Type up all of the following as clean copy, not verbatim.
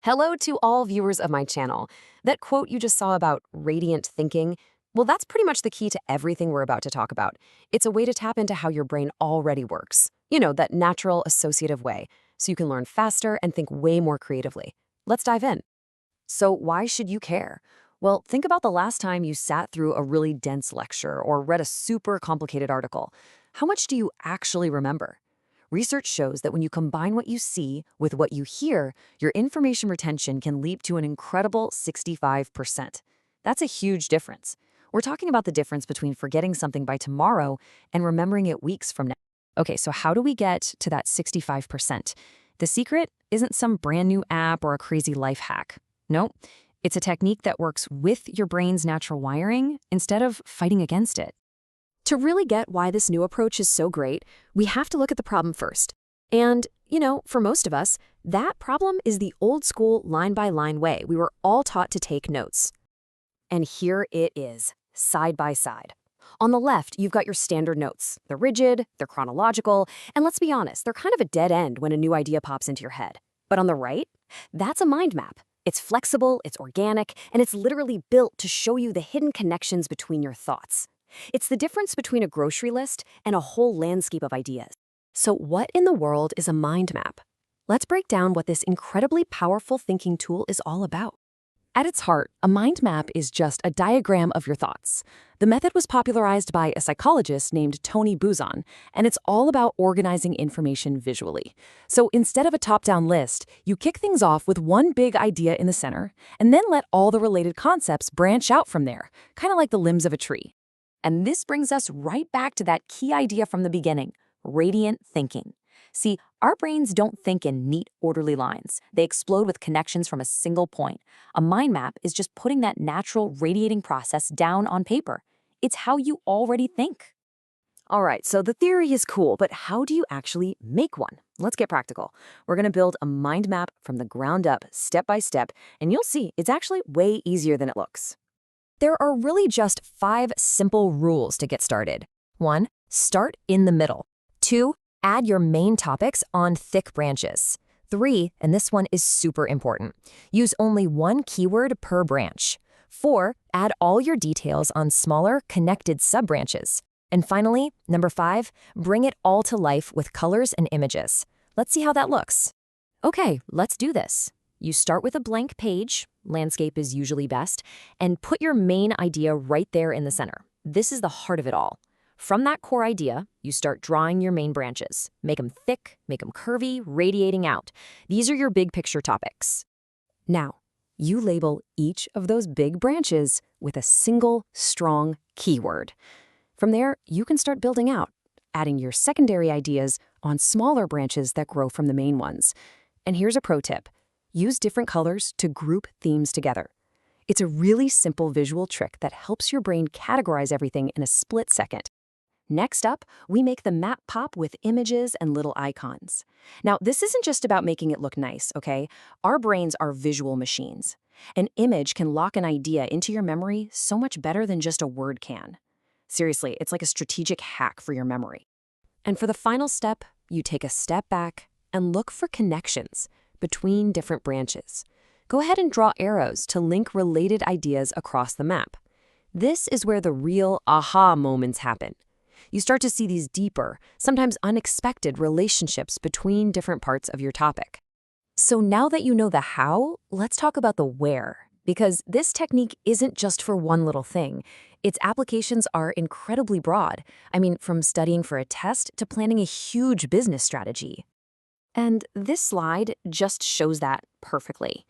Hello to all viewers of my channel. That quote you just saw about radiant thinking, well, that's pretty much the key to everything we're about to talk about. It's a way to tap into how your brain already works. You know, that natural associative way, so you can learn faster and think way more creatively. Let's dive in. So why should you care? Well, think about the last time you sat through a really dense lecture or read a super complicated article. How much do you actually remember? Research shows that when you combine what you see with what you hear, your information retention can leap to an incredible 65%. That's a huge difference. We're talking about the difference between forgetting something by tomorrow and remembering it weeks from now. Okay, so how do we get to that 65%? The secret isn't some brand new app or a crazy life hack. No, it's a technique that works with your brain's natural wiring instead of fighting against it. To really get why this new approach is so great, we have to look at the problem first. And, for most of us, that problem is the old school line-by-line way we were all taught to take notes. And here it is, side by side. On the left, you've got your standard notes. They're rigid, they're chronological, and let's be honest, they're kind of a dead end when a new idea pops into your head. But on the right, that's a mind map. It's flexible, it's organic, and it's literally built to show you the hidden connections between your thoughts. It's the difference between a grocery list and a whole landscape of ideas. So what in the world is a mind map? Let's break down what this incredibly powerful thinking tool is all about. At its heart, a mind map is just a diagram of your thoughts. The method was popularized by a psychologist named Tony Buzan, and it's all about organizing information visually. So instead of a top-down list, you kick things off with one big idea in the center, and then let all the related concepts branch out from there, kind of like the limbs of a tree. And this brings us right back to that key idea from the beginning, radiant thinking. See, our brains don't think in neat, orderly lines. They explode with connections from a single point. A mind map is just putting that natural radiating process down on paper. It's how you already think. All right, so the theory is cool, but how do you actually make one? Let's get practical. We're going to build a mind map from the ground up, step by step, and you'll see it's actually way easier than it looks. There are really just 5 simple rules to get started. 1. Start in the middle. 2. Add your main topics on thick branches. 3, and this one is super important, use only one keyword per branch. 4. Add all your details on smaller, connected sub-branches. And finally, number 5, bring it all to life with colors and images. Let's see how that looks. Okay, let's do this. You start with a blank page, landscape is usually best, and put your main idea right there in the center. This is the heart of it all. From that core idea, you start drawing your main branches. Make them thick, make them curvy, radiating out. These are your big picture topics. Now, you label each of those big branches with a single, strong keyword. From there, you can start building out, adding your secondary ideas on smaller branches that grow from the main ones. And here's a pro tip. Use different colors to group themes together. It's a really simple visual trick that helps your brain categorize everything in a split second. Next up, we make the map pop with images and little icons. Now, this isn't just about making it look nice, okay? Our brains are visual machines. An image can lock an idea into your memory so much better than just a word can. Seriously, it's like a strategic hack for your memory. And for the final step, you take a step back and look for connections between different branches. Go ahead and draw arrows to link related ideas across the map. This is where the real aha moments happen. You start to see these deeper, sometimes unexpected relationships between different parts of your topic. So now that you know the how, let's talk about the where, because this technique isn't just for one little thing. Its applications are incredibly broad. I mean, from studying for a test to planning a huge business strategy. And this slide just shows that perfectly.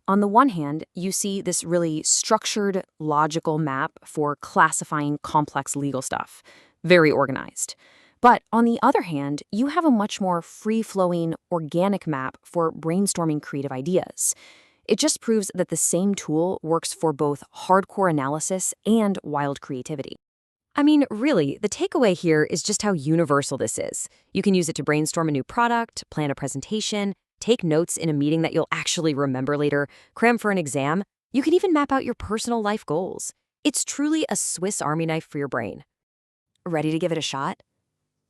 On the one hand, you see this really structured, logical map for classifying complex legal stuff. Very organized. But on the other hand, you have a much more free-flowing, organic map for brainstorming creative ideas. It just proves that the same tool works for both hardcore analysis and wild creativity. I mean, really, the takeaway here is just how universal this is. You can use it to brainstorm a new product, plan a presentation, take notes in a meeting that you'll actually remember later, cram for an exam. You can even map out your personal life goals. It's truly a Swiss Army knife for your brain. Ready to give it a shot?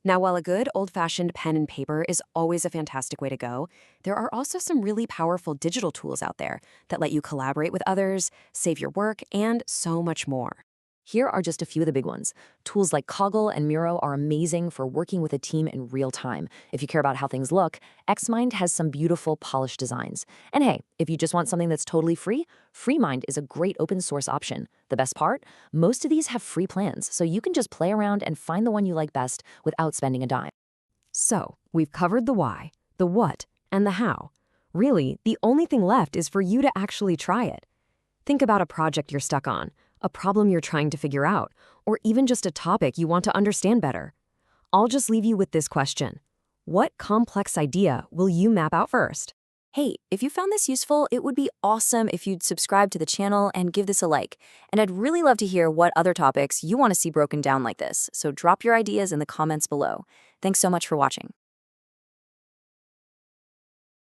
Now, while a good old-fashioned pen and paper is always a fantastic way to go, there are also some really powerful digital tools out there that let you collaborate with others, save your work, and so much more. Here are just a few of the big ones. Tools like Coggle and Miro are amazing for working with a team in real time. If you care about how things look, Xmind has some beautiful polished designs. And hey, if you just want something that's totally free, FreeMind is a great open source option. The best part? Most of these have free plans, so you can just play around and find the one you like best without spending a dime. So, we've covered the why, the what, and the how. Really, the only thing left is for you to actually try it. Think about a project you're stuck on, a problem you're trying to figure out, or even just a topic you want to understand better. I'll just leave you with this question. What complex idea will you map out first? Hey, if you found this useful, it would be awesome if you'd subscribe to the channel and give this a like. And I'd really love to hear what other topics you want to see broken down like this, so drop your ideas in the comments below. Thanks so much for watching.